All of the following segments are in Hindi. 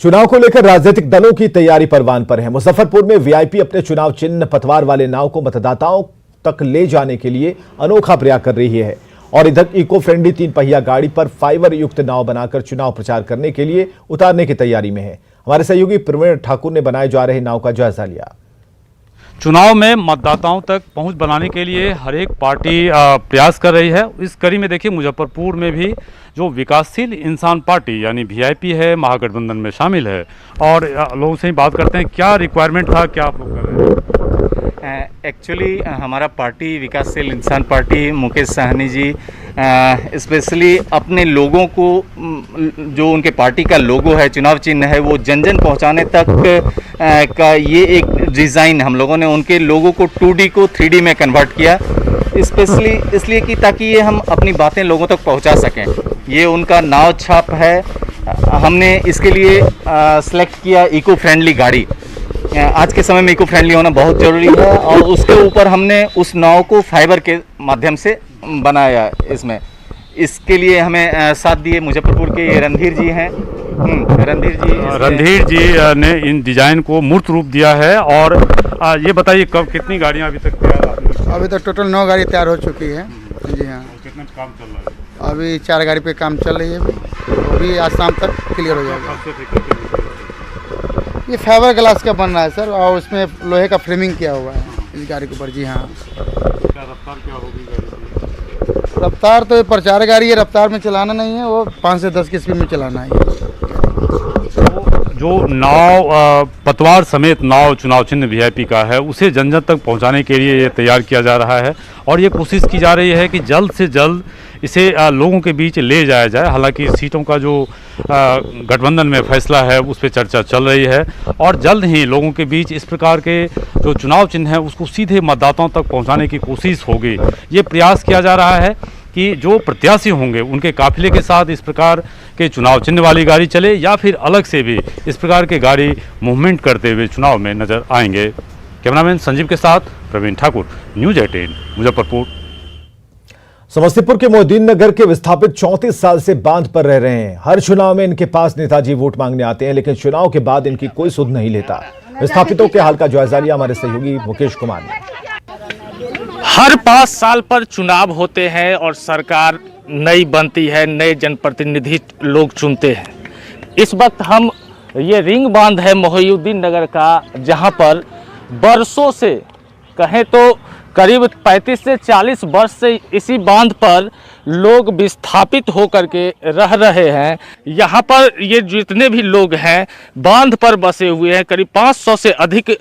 चुनाव को लेकर राजनीतिक दलों की तैयारी परवान पर है। मुजफ्फरपुर में वीआईपी अपने चुनाव चिन्ह पतवार वाले नाव को मतदाताओं तक ले जाने के लिए अनोखा प्रयास कर रही है और इधर इको फ्रेंडली 3 पहिया गाड़ी पर फाइबर युक्त नाव बनाकर चुनाव प्रचार करने के लिए उतारने की तैयारी में है। हमारे सहयोगी प्रवीण ठाकुर ने बनाए जा रहे नाव का जायजा लिया। चुनाव में मतदाताओं तक पहुंच बनाने के लिए हर एक पार्टी प्रयास कर रही है। इस कड़ी में देखिए मुजफ्फरपुर में भी जो विकासशील इंसान पार्टी यानी वीआईपी है महागठबंधन में शामिल है और लोगों से ही बात करते हैं क्या रिक्वायरमेंट था, क्या आप लोग कर रहे हैं। एक्चुअली हमारा पार्टी विकासशील इंसान पार्टी मुकेश साहनी जी स्पेशली अपने लोगों को जो उनके पार्टी का लोगो है, चुनाव चिन्ह है, वो जन जन पहुंचाने तक का ये एक डिज़ाइन हम लोगों ने उनके लोगो को 2D को 3D में कन्वर्ट किया, स्पेशली इसलिए कि ताकि ये हम अपनी बातें लोगों तक पहुंचा सकें। ये उनका नाव छाप है। हमने इसके लिए सेलेक्ट किया इको फ्रेंडली गाड़ी। आज के समय में इको फ्रेंडली होना बहुत ज़रूरी है और उसके ऊपर हमने उस नाव को फाइबर के माध्यम से बनाया। इसके लिए हमें साथ दिए मुजफ्फरपुर के ये रणधीर जी हैं। रणधीर जी ने इन डिज़ाइन को मूर्त रूप दिया है। और ये बताइए कब कितनी गाड़ियाँ अभी तक तैयार आपने? अभी तक टोटल 9 गाड़ी तैयार हो चुकी है। जी हाँ। कितना काम चल रहा है? अभी 4 गाड़ी पे काम चल रही है। अभी आज शाम तक क्लियर हो जाएगा। ये फाइबर ग्लास का बन रहा है सर और उसमें लोहे का फ्रेमिंग किया हुआ है इस गाड़ी के ऊपर। जी हाँ। क्या रफ्तार क्या होगी गाड़ी? रफ्तार तो ये प्रचार गाड़ी है, रफ्तार में चलाना नहीं है, वो 5 से 10 की स्पीड में चलाना है। जो नाव पतवार समेत नाव चुनाव चिन्ह वीआईपी का है उसे जन जन तक पहुंचाने के लिए ये तैयार किया जा रहा है और ये कोशिश की जा रही है कि जल्द से जल्द इसे लोगों के बीच ले जाया जाए। हालांकि सीटों का जो गठबंधन में फैसला है उस पर चर्चा चल रही है और जल्द ही लोगों के बीच इस प्रकार के जो चुनाव चिन्ह है उसको सीधे मतदाताओं तक पहुंचाने की कोशिश होगी। ये प्रयास किया जा रहा है कि जो प्रत्याशी होंगे उनके काफिले के साथ इस प्रकार के चुनाव चिन्ह वाली गाड़ी चले या फिर अलग से भी इस प्रकार के गाड़ी मूवमेंट करते हुए चुनाव में नजर आएंगे। कैमरामैन संजीव के साथ प्रवीण ठाकुर, न्यूज़ 18 मुजफ्फरपुर। समस्तीपुर के मोहद्दीन नगर के विस्थापित 34 साल से बांध पर रह रहे हैं। हर चुनाव में इनके पास नेताजी वोट मांगने आते हैं लेकिन चुनाव के बाद इनकी कोई सुध नहीं लेता। विस्थापितों के हाल का जायजा लिया हमारे सहयोगी मुकेश कुमार ने। हर 5 साल पर चुनाव होते हैं और सरकार नई बनती है, नए जनप्रतिनिधि लोग चुनते हैं। इस वक्त हम ये रिंग बांध है मोहिउद्दीन नगर का, जहां पर बरसों से कहें तो करीब 35 से 40 वर्ष से इसी बांध पर लोग विस्थापित होकर के रह रहे हैं। यहाँ पर ये जितने भी लोग हैं बांध पर बसे हुए हैं, करीब 500 से अधिक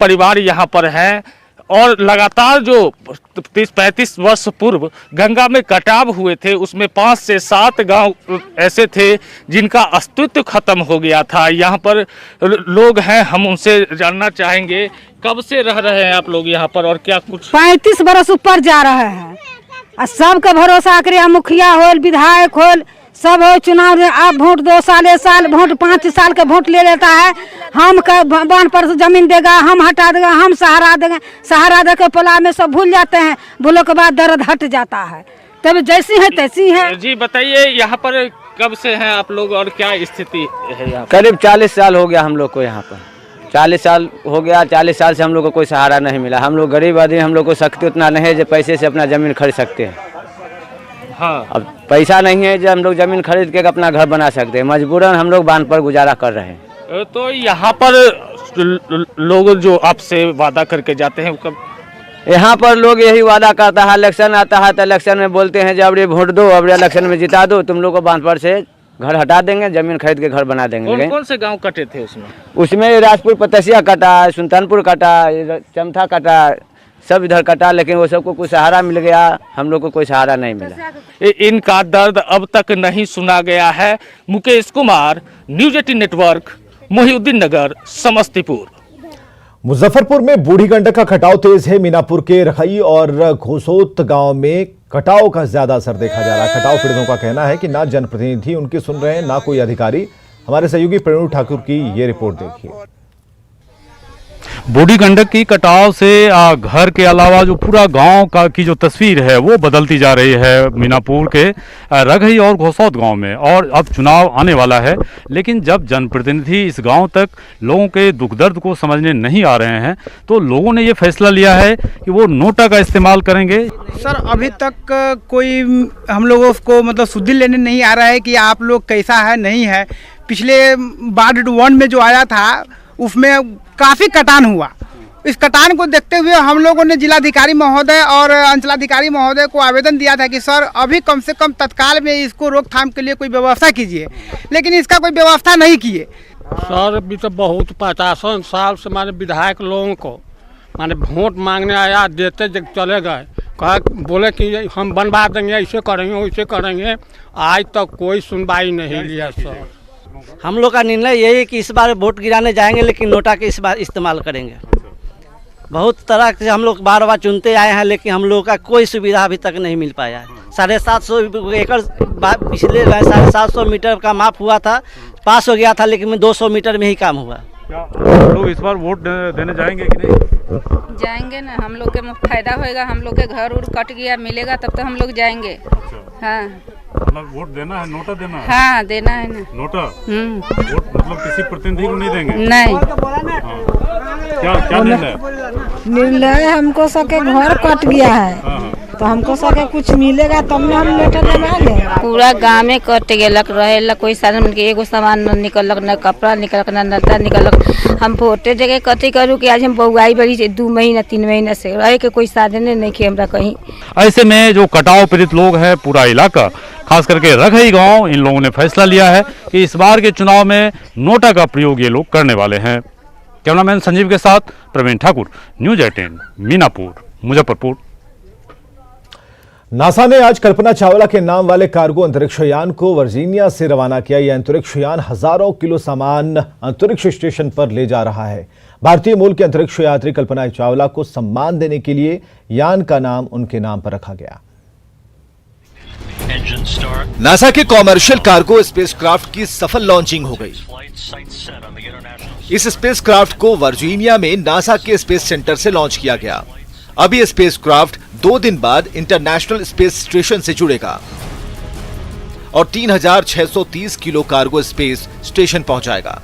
परिवार यहाँ पर हैं और लगातार जो 30-35 वर्ष पूर्व गंगा में कटाव हुए थे उसमें 5 से 7 गांव ऐसे थे जिनका अस्तित्व खत्म हो गया था। यहाँ पर लोग हैं, हम उनसे जानना चाहेंगे कब से रह रहे हैं आप लोग यहाँ पर और क्या कुछ? 35 बरस ऊपर जा रहे हैं और सबका भरोसा करे, मुखिया हो, विधायक हो, सब हो, चुनाव आप वोट 2 साल 1 साल वोट 5 साल का वोट ले लेता है। हम बांध पर से जमीन देगा, हम हटा देगा, हम सहारा देंगे, सहारा देकर पोला में सब भूल जाते हैं, भूलों के बाद दर्द हट जाता है। तब जैसी है तैसी है। जी बताइए यहाँ पर कब से हैं आप लोग और क्या स्थिति है यहाँ? करीब 40 साल हो गया हम लोग को यहाँ पर। 40 साल हो गया। 40 साल से हम लोग को कोई सहारा नहीं मिला। हम लोग गरीब आदमी, हम लोग को शक्ति उतना नहीं है जो पैसे से अपना ज़मीन खरीद सकते हैं। हाँ, अब पैसा नहीं है जो हम लोग ज़मीन खरीद के अपना घर बना सकते हैं। मजबूरन हम लोग बांध पर गुजारा कर रहे हैं। तो यहाँ पर लोग जो आपसे वादा करके जाते हैं कब? यहाँ पर लोग यही वादा करता है, इलेक्शन आता है तो इलेक्शन में बोलते हैं जब अब ये वोट दो, अब इलेक्शन में जिता दो, तुम लोग को बांध पर से घर हटा देंगे, जमीन खरीद के घर बना देंगे। कौन कौन से गांव कटे थे उसमें? उसमें राजपुर पतसिया कटा, सुल्तानपुर कटा, चमथा कटा, सब इधर कटा, लेकिन वो सबको कुछ सहारा मिल गया, हम लोग को कोई सहारा नहीं मिला। इनका दर्द अब तक नहीं सुना गया है। Mukesh Kumar, news 18 network, Mohiuddin Nagar, Samastipur. मुजफ्फरपुर में बूढ़ी गंडक का कटाव तेज है। मीनापुर के रखई और घोसोत गांव में कटाव का ज्यादा असर देखा जा रहा है। कटाव पीड़ितों का कहना है कि ना जनप्रतिनिधि उनकी सुन रहे हैं, ना कोई अधिकारी। हमारे सहयोगी प्रवीण ठाकुर की ये रिपोर्ट देखिए। बूढ़ी गंडक की कटाव से घर के अलावा जो पूरा गांव का की जो तस्वीर है वो बदलती जा रही है मीनापुर के रघई और घोसौद गांव में। और अब चुनाव आने वाला है, लेकिन जब जनप्रतिनिधि इस गांव तक लोगों के दुख दर्द को समझने नहीं आ रहे हैं तो लोगों ने ये फैसला लिया है कि वो नोटा का इस्तेमाल करेंगे। सर अभी तक कोई हम लोगों को मतलब सुधि लेने नहीं आ रहा है कि आप लोग कैसा है नहीं है। पिछले वार्ड 1 में जो आया था उसमें काफ़ी कटान हुआ। इस कटान को देखते हुए हम लोगों ने जिलाधिकारी महोदय और अंचलाधिकारी महोदय को आवेदन दिया था कि सर अभी कम से कम तत्काल में इसको रोकथाम के लिए कोई व्यवस्था कीजिए, लेकिन इसका कोई व्यवस्था नहीं किए। सर अभी तो बहुत 50 साल से हमारे विधायक लोगों को माने वोट मांगने आया, देते चले गए, कहा बोले कि हम बनवा देंगे, ऐसे करेंगे वैसे करेंगे, आज तक कोई सुनवाई नहीं लिया। सर हम लोग का निर्णय यही है कि इस बार वोट गिराने जाएंगे लेकिन नोटा के इस बार इस्तेमाल करेंगे। बहुत तरह से हम लोग बार बार चुनते आए हैं लेकिन हम लोग का कोई सुविधा अभी तक नहीं मिल पाया है। 750 एकड़ पिछले 750 मीटर का माप हुआ था, पास हो गया था, लेकिन 200 मीटर में ही काम हुआ। क्या लोग इस बार वोट देने जाएंगे कि नहीं? जाएंगे ना, हम लोग के फायदा होएगा, हम लोग के घर उड़ कट गया मिलेगा तब तो हम लोग जाएंगे। हाँ मतलब वोट देना है, नोटा देना है? हाँ देना है ना नोटा। वोट मतलब किसी प्रतिनिधि को नहीं देंगे? नहीं। क्या निर्णय? निर्णय हमको सबके घर कट गया है तो हमको सबके कुछ मिलेगा तब ना हम नोटा देवाएंगे। पूरा गाँव में कट गेलक, रहेला कोई साधन के एगो सामान न निकलक, न कपड़ा निकलक, न नता निकलक। हम वोटे जगह कथी करूँ कि आज हम बउआई बड़ी 2 महीना 3 महीना से रहे के कोई साधन नहीं खे हमरा कहीं। ऐसे में जो कटाव पीड़ित लोग हैं, पूरा इलाका खास करके रघई गांव, इन लोगों ने फैसला लिया है कि इस बार के चुनाव में नोटा का प्रयोग ये लोग करने वाले हैं। कैमरामैन संजीव के साथ प्रवीण ठाकुर, न्यूज़ 18 मीनापुर, मुजफ्फरपुर। नासा ने आज कल्पना चावला के नाम वाले कार्गो अंतरिक्ष यान को वर्जीनिया से रवाना किया। यह अंतरिक्ष यान हजारों किलो सामान अंतरिक्ष स्टेशन पर ले जा रहा है। भारतीय मूल के अंतरिक्ष यात्री कल्पना चावला को सम्मान देने के लिए यान का नाम उनके नाम पर रखा गया। नासा के कॉमर्शियल कार्गो स्पेसक्राफ्ट की सफल लॉन्चिंग हो गई। इस स्पेसक्राफ्ट को वर्जीनिया में नासा के स्पेस सेंटर से लॉन्च किया गया। अब ये स्पेसक्राफ्ट 2 दिन बाद इंटरनेशनल स्पेस स्टेशन से जुड़ेगा और 3630 किलो कार्गो स्पेस स्टेशन पहुंचाएगा।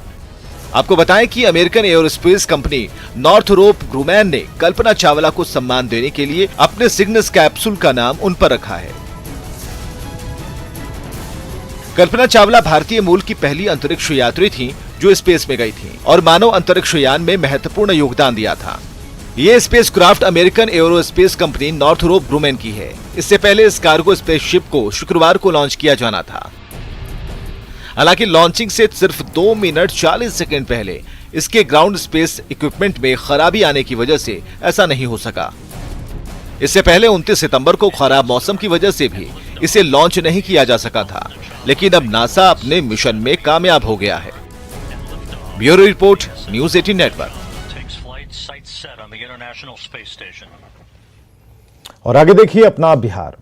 आपको बताएं कि American aerospace company Northrop Grumman ने कल्पना चावला को सम्मान देने के लिए अपने सिग्नस कैप्सूल का नाम उन पर रखा है। कल्पना चावला भारतीय मूल की पहली अंतरिक्ष यात्री थी जो स्पेस में गई थी और मानव अंतरिक्ष यान में महत्वपूर्ण योगदान दिया था। ये spacecraft American aerospace company Northrop Grumman की है। इससे पहले इस कार्गो स्पेसशिप को शुक्रवार को लॉन्च किया जाना था। हालांकि लॉन्चिंग से सिर्फ 2 मिनट 40 सेकंड पहले इसके ग्राउंड स्पेस इक्विपमेंट में खराबी आने की वजह से ऐसा नहीं हो सका। इससे पहले 29 सितंबर को खराब मौसम की वजह से भी इसे लॉन्च नहीं किया जा सका था, लेकिन अब नासा अपने मिशन में कामयाब हो गया है। Bureau report, news 18 network. और आगे देखिए अपना बिहार।